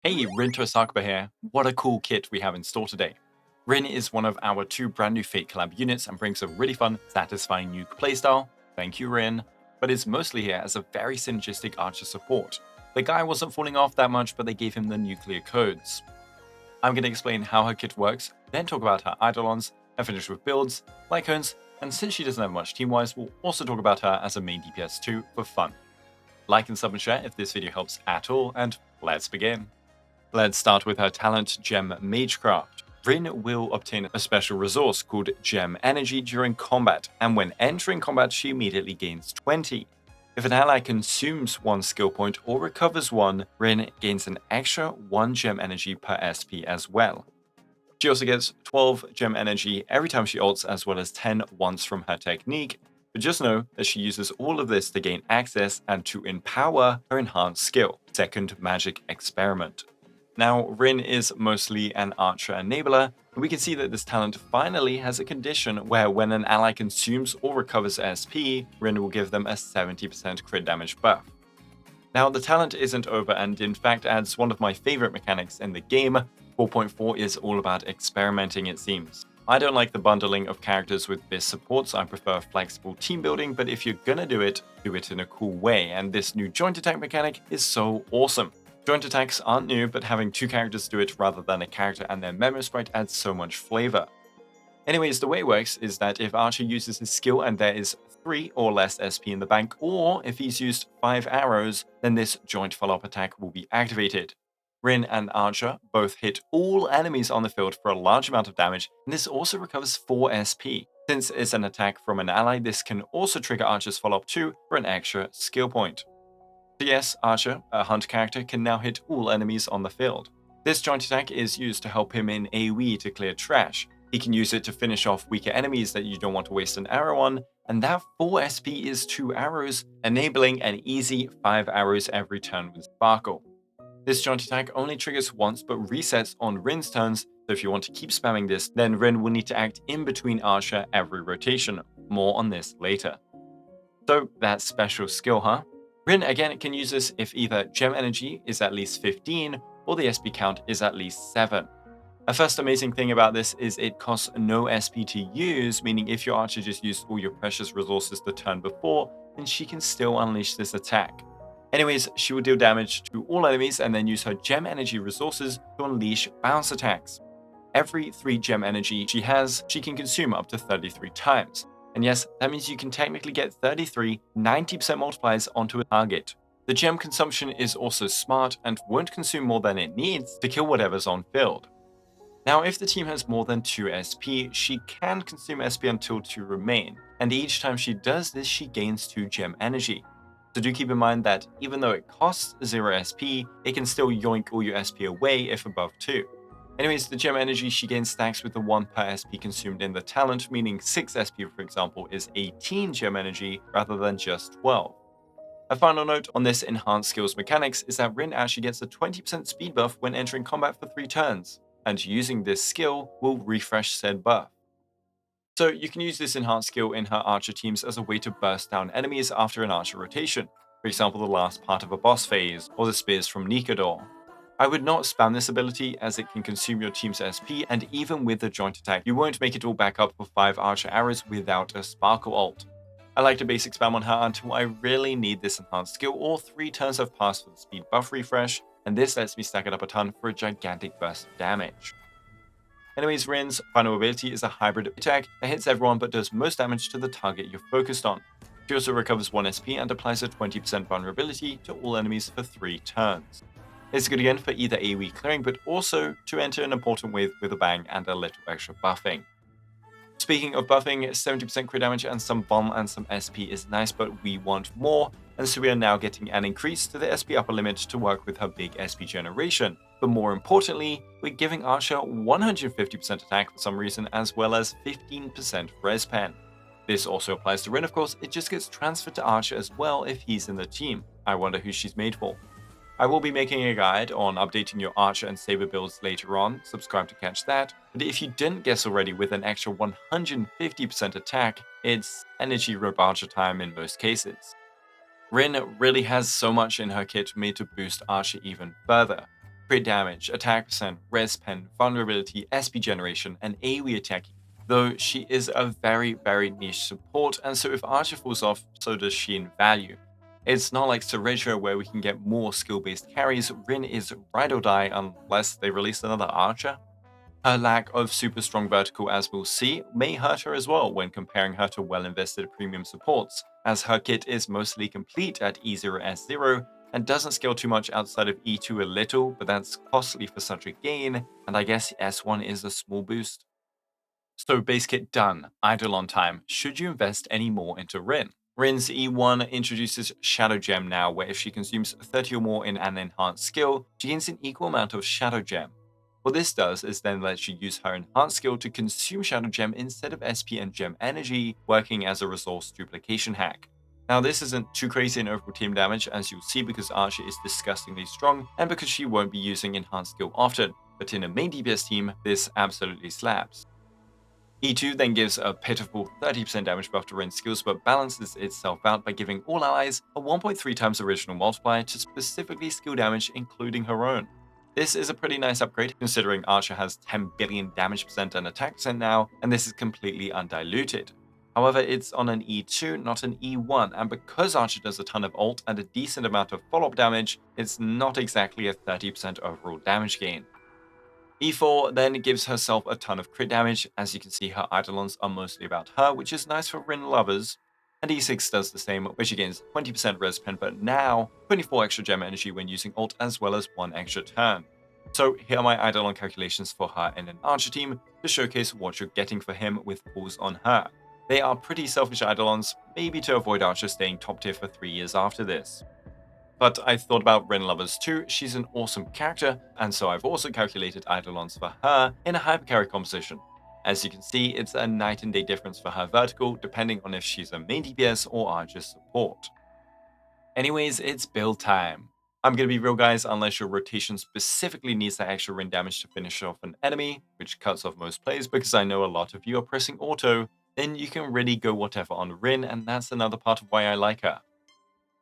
Hey, Rin Tohsakba here. What a cool kit we have in store today. Rin is one of our two brand new Fate Collab units and brings a really fun, satisfying Nuke playstyle. Thank you, Rin. But is mostly here as a very synergistic archer support. The guy wasn't falling off that much, but they gave him the nuclear codes. I'm going to explain how her kit works, then talk about her eidolons, and finish with builds, lycones, and since she doesn't have much team-wise, we'll also talk about her as a main DPS too for fun. Like and sub and share if this video helps at all, and let's begin. Let's start with her talent, Gem Magecraft. Rin will obtain a special resource called Gem Energy during combat, and when entering combat, she immediately gains 20. If an ally consumes one skill point or recovers one, Rin gains an extra 1 Gem Energy per SP as well. She also gets 12 Gem Energy every time she ults, as well as 10 once from her technique, but just know that she uses all of this to gain access and to empower her enhanced skill, Second Magic Experiment. Now, Rin is mostly an archer enabler, and we can see that this talent finally has a condition where when an ally consumes or recovers SP, Rin will give them a 70% crit damage buff. Now, the talent isn't over and in fact adds one of my favorite mechanics in the game. 4.4 is all about experimenting, it seems. I don't like the bundling of characters with this supports, I prefer flexible team building, but if you're gonna do it in a cool way, and this new joint attack mechanic is so awesome. Joint attacks aren't new, but having two characters do it rather than a character and their memo sprite adds so much flavor. Anyways, the way it works is that if Archer uses his skill and there is 3 or less SP in the bank, or if he's used 5 arrows, then this joint follow-up attack will be activated. Rin and Archer both hit all enemies on the field for a large amount of damage, and this also recovers 4 SP. Since it's an attack from an ally, this can also trigger Archer's follow-up too for an extra skill point. So yes, Archer, a hunt character, can now hit all enemies on the field. This joint attack is used to help him in AoE to clear trash. He can use it to finish off weaker enemies that you don't want to waste an arrow on, and that 4 SP is 2 arrows, enabling an easy 5 arrows every turn with Sparkle. This joint attack only triggers once but resets on Rin's turns, so if you want to keep spamming this, then Rin will need to act in between Archer every rotation. More on this later. So that's special skill, huh? Rin again can use this if either Gem Energy is at least 15 or the SP count is at least 7. A first amazing thing about this is it costs no SP to use, meaning if your archer just used all your precious resources the turn before, then she can still unleash this attack. Anyways, she will deal damage to all enemies and then use her Gem Energy resources to unleash bounce attacks. Every 3 Gem Energy she has, she can consume up to 33 times. And yes, that means you can technically get 33 90% multipliers onto a target. The gem consumption is also smart and won't consume more than it needs to kill whatever's on field. Now, if the team has more than 2 SP, she can consume SP until 2 remain, and each time she does this, she gains 2 gem energy. So do keep in mind that even though it costs 0 SP, it can still yoink all your SP away if above 2. Anyways, the gem energy she gains stacks with the 1 per SP consumed in the talent, meaning 6 SP, for example, is 18 gem energy rather than just 12. A final note on this enhanced skills mechanics is that Rin actually gets a 20% speed buff when entering combat for 3 turns, and using this skill will refresh said buff. So you can use this enhanced skill in her archer teams as a way to burst down enemies after an archer rotation, for example the last part of a boss phase, or the spears from Nikador. I would not spam this ability as it can consume your team's SP, and even with the joint attack, you won't make it all back up for 5 archer arrows without a sparkle ult. I like to basic spam on her until I really need this enhanced skill, or 3 turns have passed for the speed buff refresh, and this lets me stack it up a ton for a gigantic burst of damage. Anyways, Rin's final ability is a hybrid attack that hits everyone but does most damage to the target you're focused on. She also recovers 1 SP and applies a 20% vulnerability to all enemies for 3 turns. It's good again for either AoE clearing, but also to enter an important wave with a bang and a little extra buffing. Speaking of buffing, 70% crit damage and some vuln and some SP is nice, but we want more, and so we are now getting an increase to the SP upper limit to work with her big SP generation. But more importantly, we're giving Archer 150% attack for some reason, as well as 15% res pen. This also applies to Rin, of course, it just gets transferred to Archer as well if he's in the team. I wonder who she's made for. I will be making a guide on updating your Archer and Saber builds later on, subscribe to catch that, but if you didn't guess already, with an extra 150% attack, it's energy rope Archer time in most cases. Rin really has so much in her kit made to boost Archer even further. crit damage, attack percent, res pen, vulnerability, SP generation, and AoE attacking. Though she is a very, very niche support, and so if Archer falls off, so does she in value. It's not like Synergies where we can get more skill-based carries. Rin is ride or die unless they release another Archer. Her lack of super strong vertical, as we'll see, may hurt her as well when comparing her to well-invested premium supports, as her kit is mostly complete at E0S0 and doesn't scale too much outside of E2 a little, but that's costly for such a gain, and I guess S1 is a small boost. So base kit done, Eidolon time. Should you invest any more into Rin? Rin's E1 introduces Shadow Gem now, where if she consumes 30 or more in an enhanced skill, she gains an equal amount of Shadow Gem. What this does is then lets you use her enhanced skill to consume Shadow Gem instead of SP and Gem energy, working as a resource duplication hack. Now this isn't too crazy in overall team damage, as you'll see, because Archer is disgustingly strong and because she won't be using enhanced skill often, but in a main DPS team, this absolutely slaps. E2 then gives a pitiful 30% damage buff to Rin's skills, but balances itself out by giving all allies a 1.3 times original multiplier to specifically skill damage, including her own. This is a pretty nice upgrade, considering Archer has 10 billion damage percent and attack percent now, and this is completely undiluted. However, it's on an E2, not an E1, and because Archer does a ton of ult and a decent amount of follow-up damage, it's not exactly a 30% overall damage gain. E4 then gives herself a ton of crit damage. As you can see, her Eidolons are mostly about her, which is nice for Rin lovers. And E6 does the same, which gains 20% res pen, but now 24 extra gem energy when using ult, as well as 1 extra turn. So here are my Eidolon calculations for her in an Archer team to showcase what you're getting for him with pulls on her. They are pretty selfish Eidolons, maybe to avoid Archer staying top tier for 3 years after this. But I thought about Rin lovers too. She's an awesome character, and so I've also calculated Eidolons for her in a hypercarry composition. As you can see, it's a night and day difference for her vertical, depending on if she's a main DPS or Archer support. Anyways, it's build time. I'm gonna be real, guys, unless your rotation specifically needs that extra Rin damage to finish off an enemy, which cuts off most plays because I know a lot of you are pressing auto, then you can really go whatever on Rin, and that's another part of why I like her.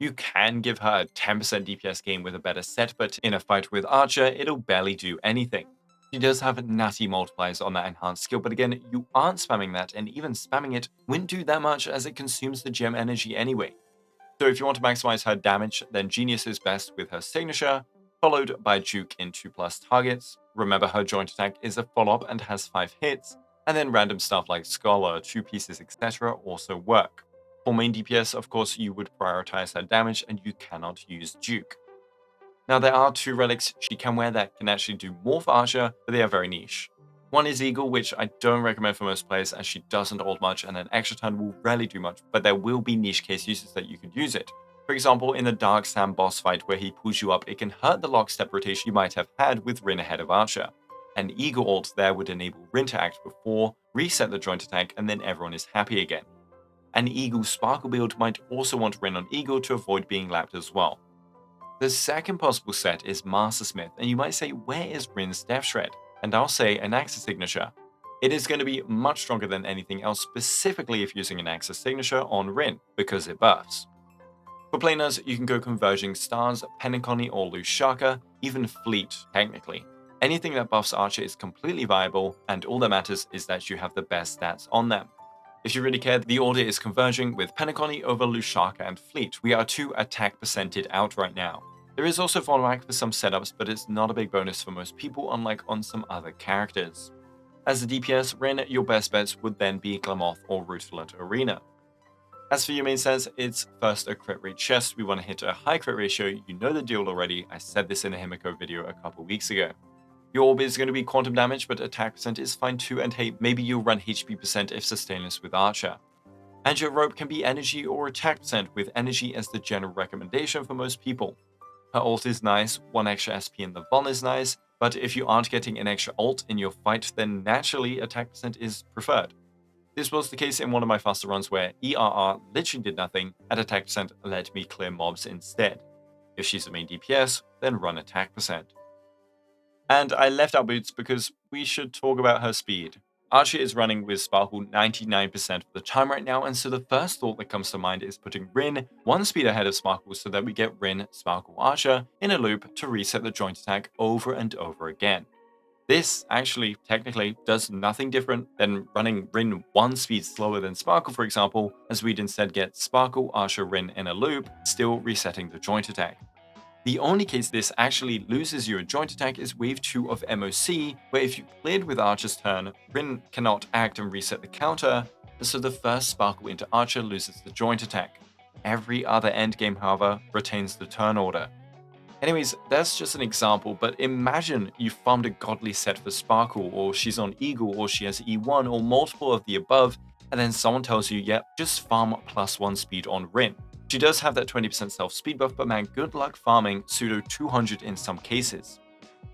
You can give her a 10% DPS gain with a better set, but in a fight with Archer, it'll barely do anything. She does have nutty multipliers on that enhanced skill, but again, you aren't spamming that, and even spamming it wouldn't do that much as it consumes the gem energy anyway. So if you want to maximize her damage, then Genius is best with her signature, followed by Juke in 2+ targets. Remember, her joint attack is a follow-up and has 5 hits, and then random stuff like Scholar, 2 pieces, etc. also work. For main DPS, of course, you would prioritize her damage, and you cannot use Duke. Now, there are 2 relics she can wear that can actually do more for Archer, but they are very niche. One is Eagle, which I don't recommend for most players as she doesn't ult much and an extra turn will rarely do much, but there will be niche case uses that you could use it. For example, in the Dark Sam boss fight where he pulls you up, it can hurt the lockstep rotation you might have had with Rin ahead of Archer. An Eagle ult there would enable Rin to act before, reset the joint attack, and then everyone is happy again. An Eagle Sparkle build might also want Rin on Eagle to avoid being lapped as well. The second possible set is Mastersmith, and you might say, where is Rin's Death Shred? And I'll say an Axis Signature. It is going to be much stronger than anything else, specifically if using an Axis Signature on Rin, because it buffs. For planers, you can go Converging Stars, Penacony or Tohsaka, even Fleet, technically. Anything that buffs Archer is completely viable, and all that matters is that you have the best stats on them. If you really care, the order is converging with Penacony over Tohsaka and Fleet. We are 2 attack percented out right now. There is also fallback for some setups, but it's not a big bonus for most people, unlike on some other characters. As a DPS, Rin, your best bets would then be Glamoth or Ruthless Arena. As for your main stats, it's first a crit rate chest. We want to hit a high crit ratio. You know the deal already. I said this in a Himiko video a couple weeks ago. Your orb is going to be quantum damage, but attack percent is fine too, and hey, maybe you'll run HP percent if sustainless with Archer. And your rope can be energy or attack percent, with energy as the general recommendation for most people. Her ult is nice, 1 extra SP in the Von is nice, but if you aren't getting an extra ult in your fight, then naturally attack percent is preferred. This was the case in one of my faster runs where ERR literally did nothing, and attack percent let me clear mobs instead. If she's a main DPS, then run attack percent. And I left out Boots because we should talk about her speed. Archer is running with Sparkle 99% of the time right now, and so the first thought that comes to mind is putting Rin one speed ahead of Sparkle so that we get Rin, Sparkle, Archer in a loop to reset the joint attack over and over again. This actually technically does nothing different than running Rin one speed slower than Sparkle, for example, as we'd instead get Sparkle, Archer, Rin in a loop, still resetting the joint attack. The only case this actually loses you a joint attack is wave 2 of MOC, where if you cleared with Archer's turn, Rin cannot act and reset the counter, so the first Sparkle into Archer loses the joint attack. Every other endgame, however, retains the turn order. Anyways, that's just an example, but imagine you farmed a godly set for Sparkle, or she's on Eagle, or she has E1, or multiple of the above, and then someone tells you, yep, just farm +1 speed on Rin. She does have that 20% self-speed buff, but man, good luck farming pseudo 200 in some cases.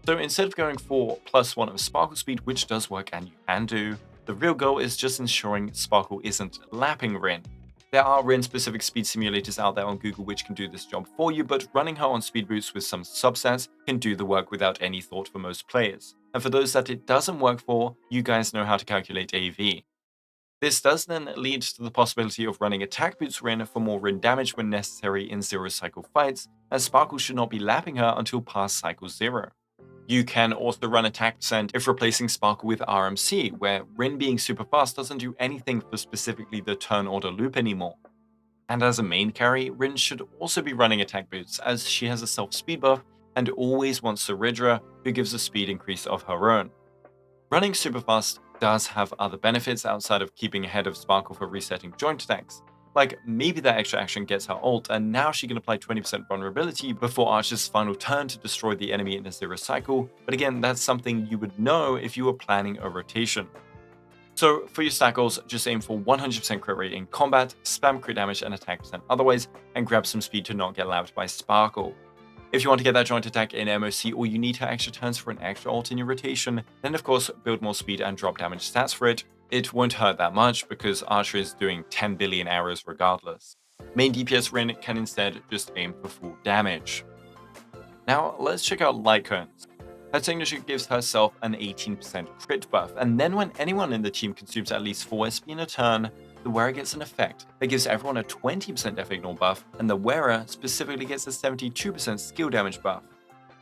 So instead of going for +1 of Sparkle speed, which does work and you can do, the real goal is just ensuring Sparkle isn't lapping Rin. There are Rin-specific speed simulators out there on Google which can do this job for you, but running her on speed boots with some substats can do the work without any thought for most players. And for those that it doesn't work for, you guys know how to calculate AV. This does then lead to the possibility of running attack boots Rin for more Rin damage when necessary in 0-cycle fights, as Sparkle should not be lapping her until past cycle 0. You can also run attack percent if replacing Sparkle with RMC, where Rin being super fast doesn't do anything for specifically the turn order loop anymore. And as a main carry, Rin should also be running attack boots, as she has a self-speed buff and always wants Saridra, who gives a speed increase of her own. Running super fast does have other benefits outside of keeping ahead of Sparkle for resetting joint attacks. Like, maybe that extra action gets her ult, and now she can apply 20% vulnerability before Archer's final turn to destroy the enemy in a 0 cycle, but again, that's something you would know if you were planning a rotation. So for your stat goals, just aim for 100% crit rate in combat, spam crit damage and attack percent otherwise, and grab some speed to not get lapped by Sparkle. If you want to get that joint attack in MOC or you need her extra turns for an extra ult in your rotation, then of course build more speed and drop damage stats for it. It won't hurt that much because Archer is doing 10 billion arrows regardless. Main DPS Rin can instead just aim for full damage. Now let's check out Light Cones. Her signature gives herself an 18% crit buff, and then when anyone in the team consumes at least 4 SP in a turn, the wearer gets an effect that gives everyone a 20% def ignore buff, and the wearer specifically gets a 72% skill damage buff.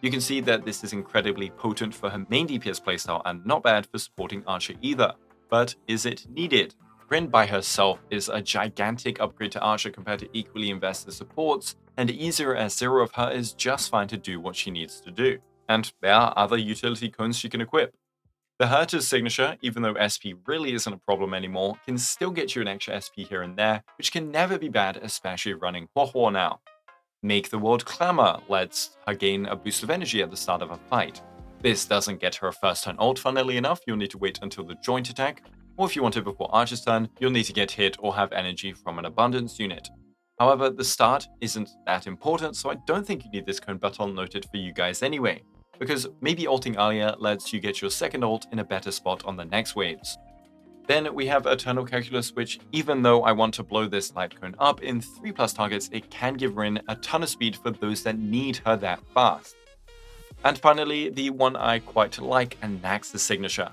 You can see that this is incredibly potent for her main DPS playstyle and not bad for supporting Archer either. But is it needed? Rin by herself is a gigantic upgrade to Archer compared to equally invested supports, and easier as 0 of her is just fine to do what she needs to do. And there are other utility cones she can equip. The Herta's signature, even though SP really isn't a problem anymore, can still get you an extra SP here and there, which can never be bad, especially running Huohuo now. Make the World Clamor lets her gain a boost of energy at the start of a fight. This doesn't get her a first turn ult, funnily enough, you'll need to wait until the joint attack, or if you want it before Archer's turn, you'll need to get hit or have energy from an abundance unit. However, the start isn't that important, so I don't think you need this cone, but I'll note it for you guys anyway, because maybe ulting earlier lets you get your second ult in a better spot on the next waves. Then we have Eternal Calculus, which even though I want to blow this light cone up in 3+ targets, it can give Rin a ton of speed for those that need her that fast. And finally, the one I quite like, and Naxx's signature.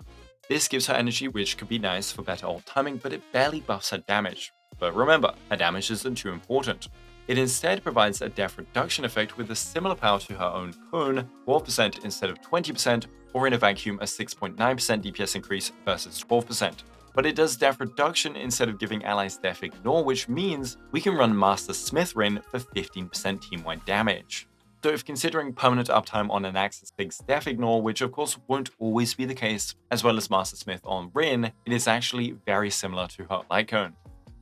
This gives her energy, which could be nice for better ult timing, but it barely buffs her damage. But remember, her damage isn't too important. It instead provides a def reduction effect with a similar power to her own cone, 12% instead of 20%, or in a vacuum a 6.9% DPS increase versus 12%. But it does def reduction instead of giving allies def ignore, which means we can run Master Smith Rin for 15% team-wide damage. So if considering permanent uptime on an Axis takes def ignore, which of course won't always be the case, as well as Master Smith on Rin, it is actually very similar to her light cone.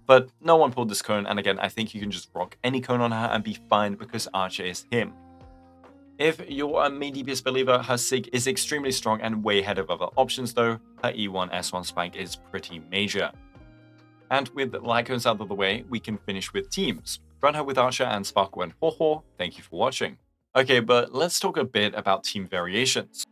But no one pulled this cone, and again, I think you can just rock any cone on her and be fine because Archer is him. If you're a main DPS believer, her Sig is extremely strong and way ahead of other options though. Her E1 S1 spike is pretty major. And with light cones out of the way, we can finish with teams. Run her with Archer and Sparkle and Huohuo. Thank you for watching. Okay, but let's talk a bit about team variations.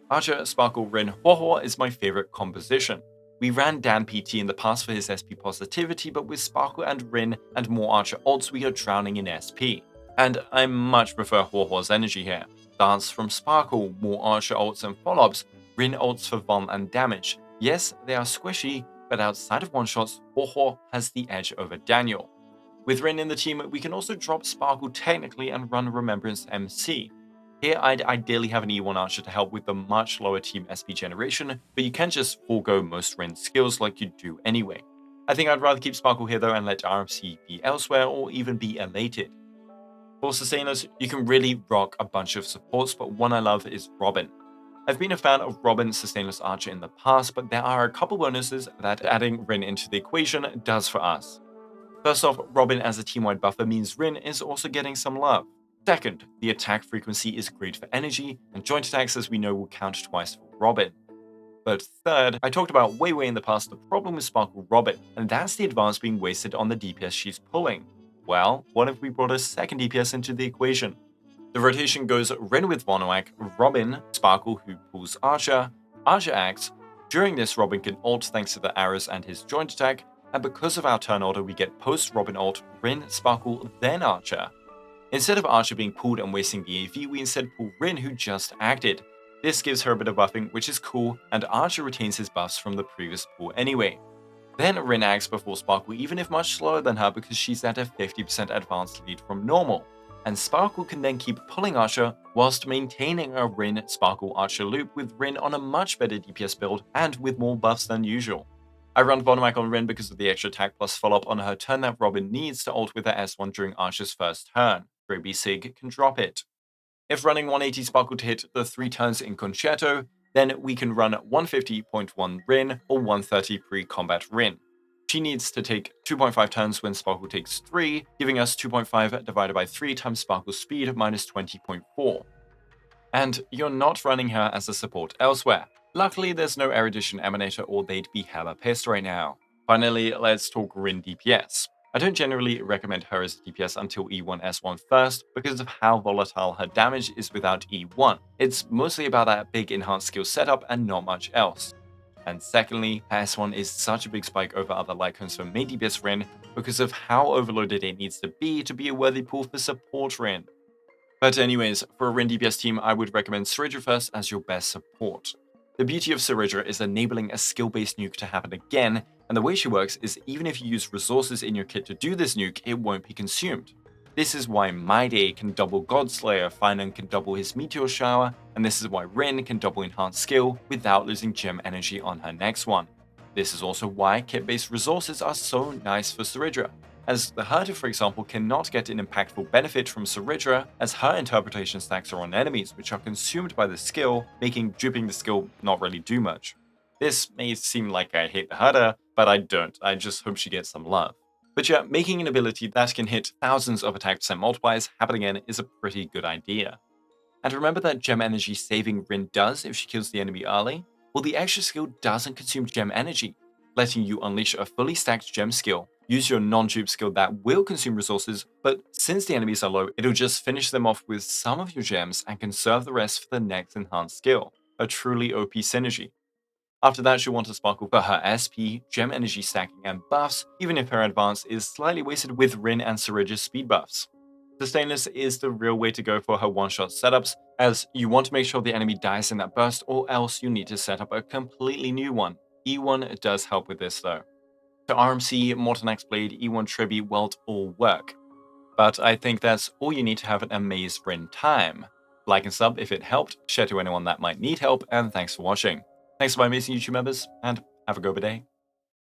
Archer, Sparkle, Rin, Huohuo is my favorite composition. We ran Dan PT in the past for his SP positivity, but with Sparkle and Rin and more Archer ults, we are drowning in SP. And I much prefer Huohuo's energy here. Dance from Sparkle, more Archer ults and follow-ups, Rin ults for Vuln and damage. Yes, they are squishy, but outside of one-shots, Ho has the edge over Daniel. With Rin in the team, we can also drop Sparkle technically and run Remembrance MC. Here I'd ideally have an E1 Archer to help with the much lower team SP generation, but you can just forego most Rin skills like you do anyway. I think I'd rather keep Sparkle here though and let RMC be elsewhere or even be elated. For sustainers, you can really rock a bunch of supports, but one I love is Robin. I've been a fan of Robin Sustainless Archer in the past, but there are a couple bonuses that adding Rin into the equation does for us. First off, Robin as a team-wide buffer means Rin is also getting some love. Second, the attack frequency is great for energy, and joint attacks as we know will count twice for Robin. But third, I talked about way in the past the problem with Sparkle Robin, and that's the advance being wasted on the DPS she's pulling. Well, what if we brought a second DPS into the equation? The rotation goes Rin with Vonoak, Robin, Sparkle who pulls Archer, Archer acts. During this, Robin can ult thanks to the arrows and his joint attack, and because of our turn order we get post-Robin ult, Rin, Sparkle, then Archer. Instead of Archer being pulled and wasting the AV, we instead pull Rin who just acted. This gives her a bit of buffing, which is cool, and Archer retains his buffs from the previous pull anyway. Then Rin acts before Sparkle even if much slower than her because she's at a 50% advanced lead from normal. And Sparkle can then keep pulling Archer whilst maintaining a Rin Sparkle Archer loop with Rin on a much better DPS build and with more buffs than usual. I run Vonoak on Rin because of the extra attack plus follow-up on her turn that Robin needs to ult with her S1 during Archer's first turn. Ruby Sig can drop it. If running 180 Sparkle to hit the 3 turns in Concerto, then we can run 150.1 Rin or 130 pre-combat Rin. She needs to take 2.5 turns when Sparkle takes 3, giving us 2.5 divided by 3 times Sparkle's speed minus 20.4. And you're not running her as a support elsewhere. Luckily, there's no Erudition Emanator or they'd be hella pissed right now. Finally, let's talk Rin DPS. I don't generally recommend her as DPS until E1 S1 first because of how volatile her damage is without E1. It's mostly about that big enhanced skill setup and not much else. And secondly, her S1 is such a big spike over other Lycons for main DPS Rin because of how overloaded it needs to be a worthy pool for support Rin. But anyways, for a Rin DPS team, I would recommend Synergy first as your best support. The beauty of Synergy is enabling a skill-based nuke to happen again, and the way she works is even if you use resources in your kit to do this nuke, it won't be consumed. This is why My Day can double Godslayer, Finan can double his Meteor Shower, and this is why Rin can double Enhanced Skill without losing gem energy on her next one. This is also why kit-based resources are so nice for Synergy, as the Herder, for example, cannot get an impactful benefit from Synergy as her interpretation stacks are on enemies which are consumed by the skill, making duping the skill not really do much. This may seem like I hate the Herder, but I don't, I just hope she gets some love. But yeah, making an ability that can hit thousands of attack percent multipliers happen again is a pretty good idea. And remember that gem energy saving Rin does if she kills the enemy early? Well, the extra skill doesn't consume gem energy, letting you unleash a fully stacked gem skill. Use your non-dupe skill that will consume resources, but since the enemies are low, it'll just finish them off with some of your gems and conserve the rest for the next enhanced skill. A truly OP synergy. After that, she'll want to Sparkle for her SP, gem energy stacking, and buffs, even if her advance is slightly wasted with Rin and Synergy's speed buffs. Sustainless is the real way to go for her one-shot setups, as you want to make sure the enemy dies in that burst, or else you need to set up a completely new one. E1 does help with this though. So RMC, Morton X Blade, E1 Tribi, Welt all work. But I think that's all you need to have an amazing Rin time. Like and sub if it helped, share to anyone that might need help, and thanks for watching. Thanks to my amazing YouTube members, and have a Guoba day.